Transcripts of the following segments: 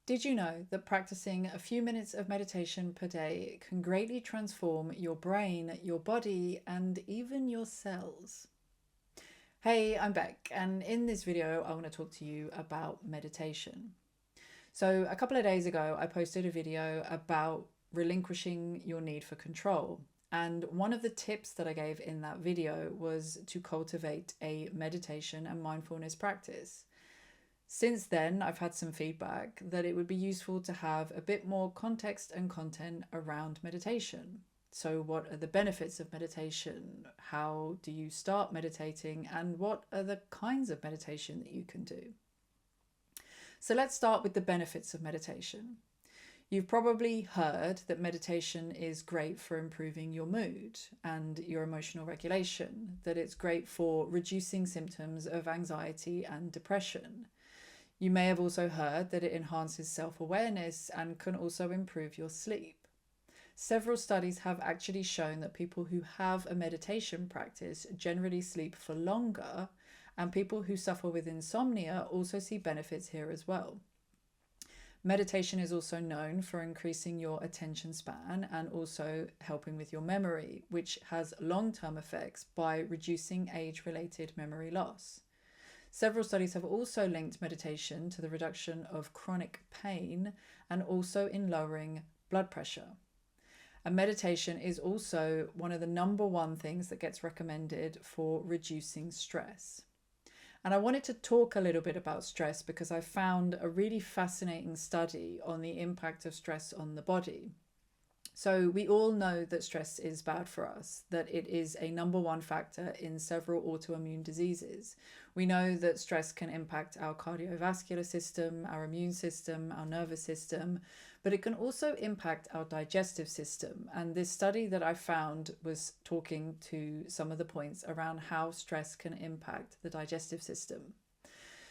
Did you know that practicing a few minutes of meditation per day can greatly transform your brain, your body, and even your cells? Hey, I'm Beck, and in this video, I want to talk to you about meditation. So, a couple of days ago, I posted a video about relinquishing your need for control. And one of the tips that I gave in that video was to cultivate a meditation and mindfulness practice. Since then, I've had some feedback that it would be useful to have a bit more context and content around meditation. So, what are the benefits of meditation? How do you start meditating? And what are the kinds of meditation that you can do? So, let's start with the benefits of meditation. You've probably heard that meditation is great for improving your mood and your emotional regulation, that it's great for reducing symptoms of anxiety and depression. You may have also heard that it enhances self-awareness and can also improve your sleep. Several studies have actually shown that people who have a meditation practice generally sleep for longer, and people who suffer with insomnia also see benefits here as well. Meditation is also known for increasing your attention span and also helping with your memory, which has long-term effects by reducing age-related memory loss. Several studies have also linked meditation to the reduction of chronic pain and also in lowering blood pressure. And meditation is also one of the number one things that gets recommended for reducing stress. And I wanted to talk a little bit about stress because I found a really fascinating study on the impact of stress on the body. So we all know that stress is bad for us, that it is a number one factor in several autoimmune diseases. We know that stress can impact our cardiovascular system, our immune system, our nervous system, but it can also impact our digestive system. And this study that I found was talking to some of the points around how stress can impact the digestive system.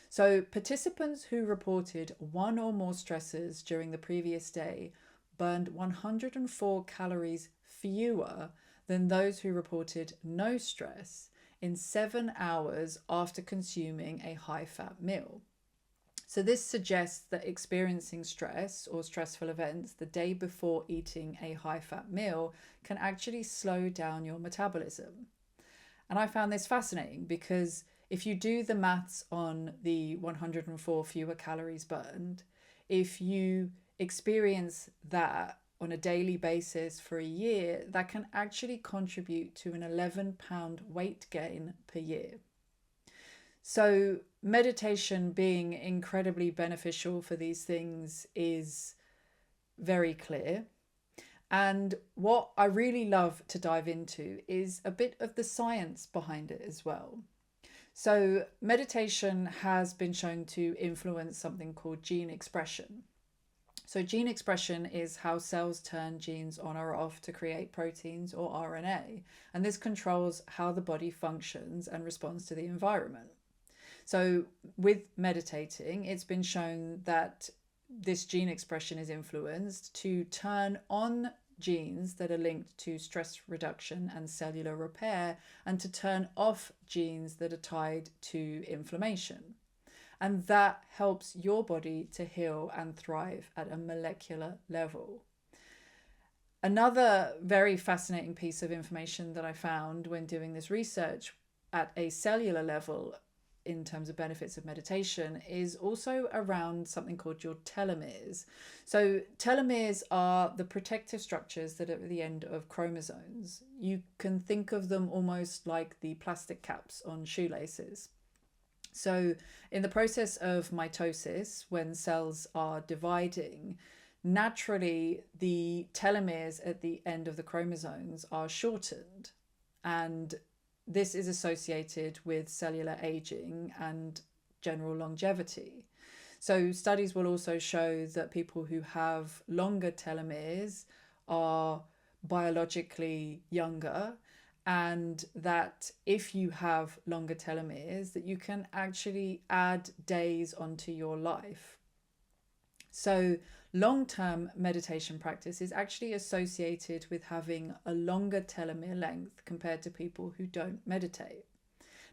So participants who reported one or more stressors during the previous day burned 104 calories fewer than those who reported no stress in 7 hours after consuming a high-fat meal. So this suggests that experiencing stress or stressful events the day before eating a high-fat meal can actually slow down your metabolism. And I found this fascinating because if you do the maths on the 104 fewer calories burned, if you experience that on a daily basis for a year, that can actually contribute to an 11-pound weight gain per year. So meditation being incredibly beneficial for these things is very clear. And what I really love to dive into is a bit of the science behind it as well. So meditation has been shown to influence something called gene expression. So gene expression is how cells turn genes on or off to create proteins or RNA, and this controls how the body functions and responds to the environment. So with meditating, it's been shown that this gene expression is influenced to turn on genes that are linked to stress reduction and cellular repair, and to turn off genes that are tied to inflammation. And that helps your body to heal and thrive at a molecular level. Another very fascinating piece of information that I found when doing this research at a cellular level in terms of benefits of meditation is also around something called your telomeres. So telomeres are the protective structures that are at the end of chromosomes. You can think of them almost like the plastic caps on shoelaces. So in the process of mitosis, when cells are dividing, naturally the telomeres at the end of the chromosomes are shortened, and this is associated with cellular aging and general longevity. So studies will also show that people who have longer telomeres are biologically younger, and that if you have longer telomeres, that you can actually add days onto your life. So long-term meditation practice is actually associated with having a longer telomere length compared to people who don't meditate.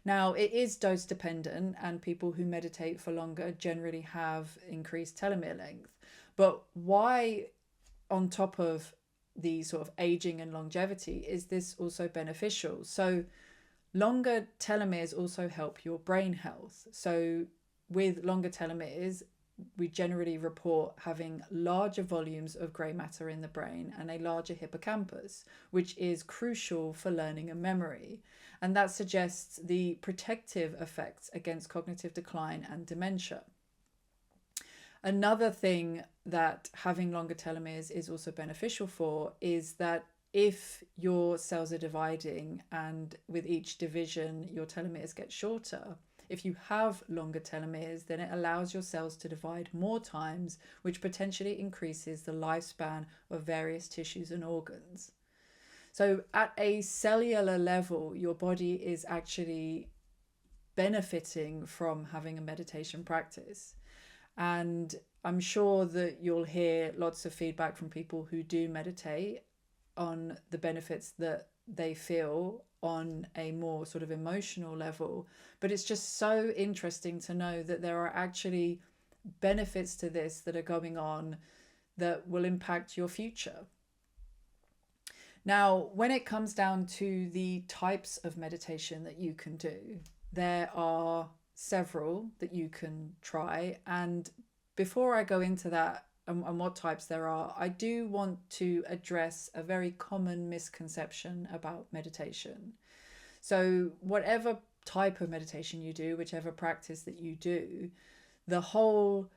Now, it is dose dependent, and people who meditate for longer generally have increased telomere length. But why, on top of the sort of aging and longevity, is this also beneficial? So longer telomeres also help your brain health. So with longer telomeres, we generally report having larger volumes of grey matter in the brain and a larger hippocampus, which is crucial for learning and memory. And that suggests the protective effects against cognitive decline and dementia. Another thing that having longer telomeres is also beneficial for is that if your cells are dividing and with each division your telomeres get shorter, if you have longer telomeres, then it allows your cells to divide more times, which potentially increases the lifespan of various tissues and organs. So at a cellular level, your body is actually benefiting from having a meditation practice. And I'm sure that you'll hear lots of feedback from people who do meditate on the benefits that they feel on a more sort of emotional level. But it's just so interesting to know that there are actually benefits to this that are going on that will impact your future. Now, when it comes down to the types of meditation that you can do, there are several that you can try. And before I go into that and what types there are, I do want to address a very common misconception about meditation. So whatever type of meditation you do, whichever practice that you do, the whole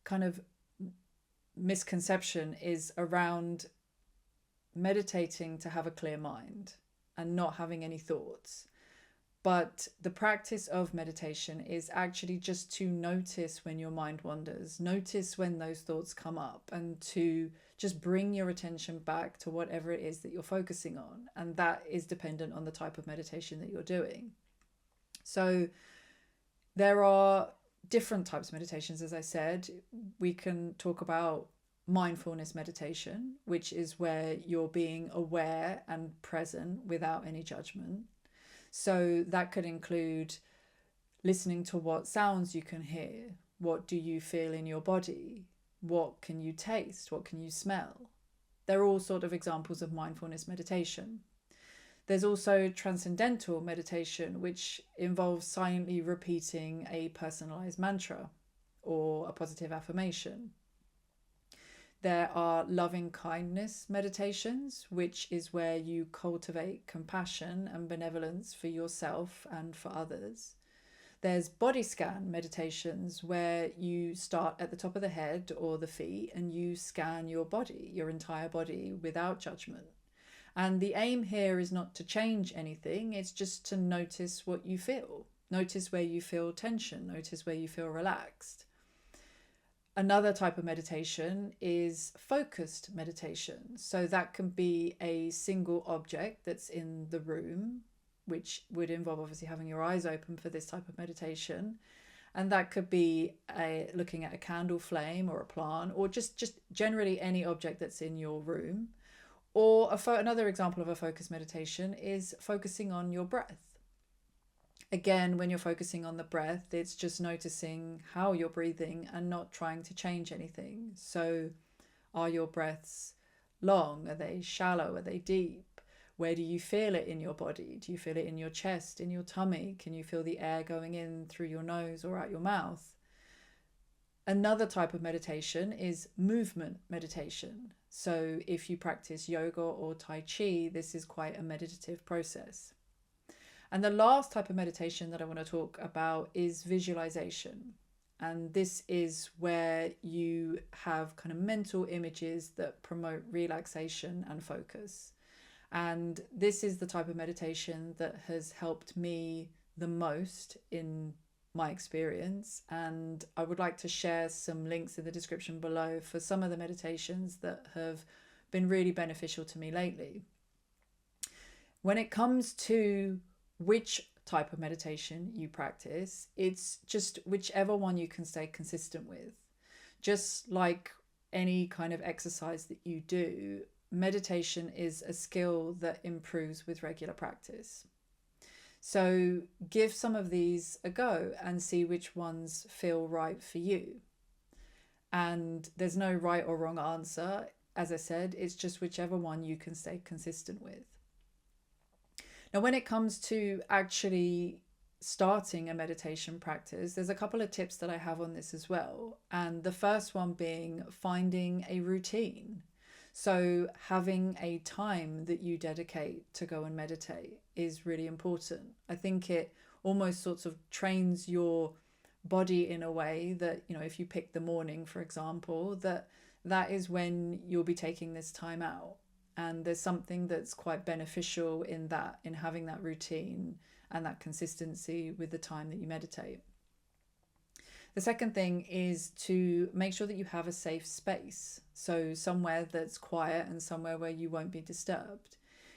kind of misconception is around meditating to have a clear mind and not having any thoughts. But the practice of meditation is actually just to notice when your mind wanders, notice when those thoughts come up, and to just bring your attention back to whatever it is that you're focusing on. And that is dependent on the type of meditation that you're doing. So there are different types of meditations, as I said. We can talk about mindfulness meditation, which is where you're being aware and present without any judgment. So that could include listening to what sounds you can hear. What do you feel in your body? What can you taste? What can you smell? They're all sort of examples of mindfulness meditation. There's also transcendental meditation, which involves silently repeating a personalized mantra or a positive affirmation. There are loving kindness meditations, which is where you cultivate compassion and benevolence for yourself and for others. There's body scan meditations, where you start at the top of the head or the feet and you scan your body, your entire body, without judgment. And the aim here is not to change anything, it's just to notice what you feel. Notice where you feel tension, notice where you feel relaxed. Another type of meditation is focused meditation. So that can be a single object that's in the room, which would involve obviously having your eyes open for this type of meditation. And that could be looking at a candle flame or a plant, or just generally any object that's in your room. Or another example of a focused meditation is focusing on your breath. Again, when you're focusing on the breath, it's just noticing how you're breathing and not trying to change anything. So are your breaths long? Are they shallow? Are they deep? Where do you feel it in your body? Do you feel it in your chest, in your tummy? Can you feel the air going in through your nose or out your mouth? Another type of meditation is movement meditation. So if you practice yoga or Tai Chi, this is quite a meditative process. And the last type of meditation that I want to talk about is visualization. And this is where you have kind of mental images that promote relaxation and focus. And this is the type of meditation that has helped me the most in my experience. And I would like to share some links in the description below for some of the meditations that have been really beneficial to me lately. When it comes to which type of meditation you practice, it's just whichever one you can stay consistent with. Just like any kind of exercise that you do, meditation is a skill that improves with regular practice. So give some of these a go and see which ones feel right for you. And there's no right or wrong answer. As I said, it's just whichever one you can stay consistent with. Now, when it comes to actually starting a meditation practice, there's a couple of tips that I have on this as well. And the first one being finding a routine. So having a time that you dedicate to go and meditate is really important. I think it almost sort of trains your body in a way that, you know, if you pick the morning, for example, that is when you'll be taking this time out. And there's something that's quite beneficial in that, in having that routine and that consistency with the time that you meditate. The second thing is to make sure that you have a safe space. So somewhere that's quiet and somewhere where you won't be disturbed.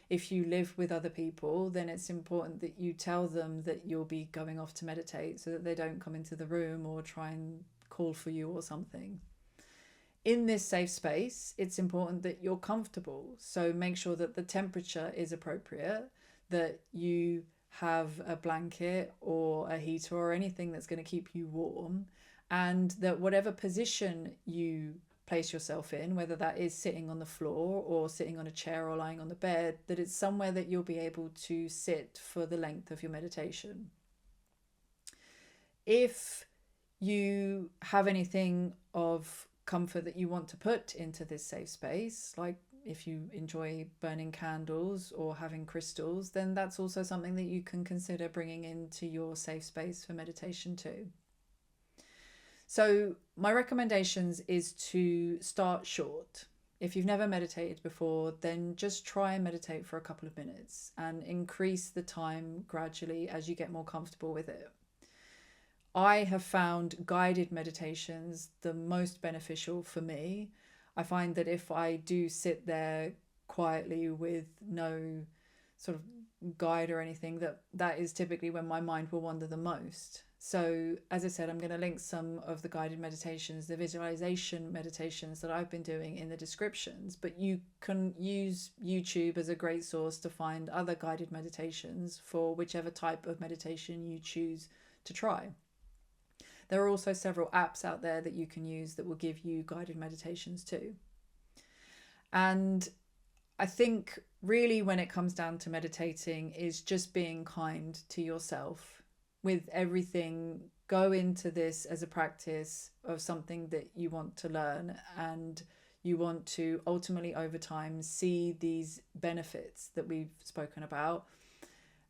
If you live with other people, then it's important that you tell them that you'll be going off to meditate so that they don't come into the room or try and call for you or something. In this safe space, it's important that you're comfortable. So make sure that the temperature is appropriate, that you have a blanket or a heater or anything that's going to keep you warm, and that whatever position you place yourself in, whether that is sitting on the floor or sitting on a chair or lying on the bed, that it's somewhere that you'll be able to sit for the length of your meditation. If you have anything of comfort that you want to put into this safe space, like if you enjoy burning candles or having crystals, then that's also something that you can consider bringing into your safe space for meditation too. So my recommendations is to start short. If you've never meditated before, then just try and meditate for a couple of minutes and increase the time gradually as you get more comfortable with it. I have found guided meditations the most beneficial for me. I find that if I do sit there quietly with no sort of guide or anything, that is typically when my mind will wander the most. So as I said, I'm going to link some of the guided meditations, the visualization meditations that I've been doing in the descriptions, but you can use YouTube as a great source to find other guided meditations for whichever type of meditation you choose to try. There are also several apps out there that you can use that will give you guided meditations too. And I think really when it comes down to meditating is just being kind to yourself with everything. Go into this as a practice of something that you want to learn and you want to ultimately over time see these benefits that we've spoken about.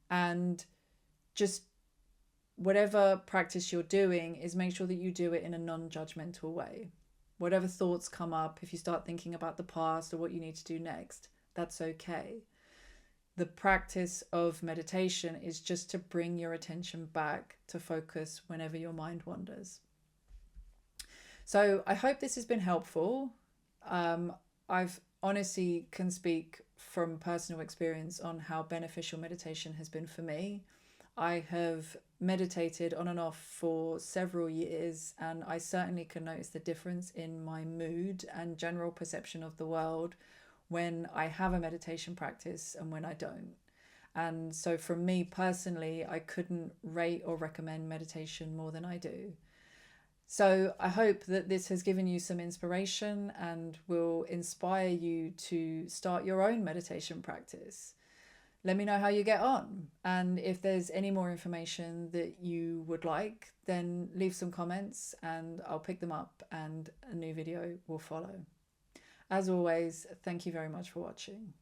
And just whatever practice you're doing is make sure that you do it in a non-judgmental way. Whatever thoughts come up, if you start thinking about the past or what you need to do next, that's okay. The practice of meditation is just to bring your attention back to focus whenever your mind wanders. So I hope this has been helpful. I've honestly can speak from personal experience on how beneficial meditation has been for me. I have meditated on and off for several years, and I certainly can notice the difference in my mood and general perception of the world when I have a meditation practice and when I don't. And so for me personally, I couldn't rate or recommend meditation more than I do. So I hope that this has given you some inspiration and will inspire you to start your own meditation practice. Let me know how you get on. And if there's any more information that you would like, then leave some comments and I'll pick them up and a new video will follow. As always, thank you very much for watching.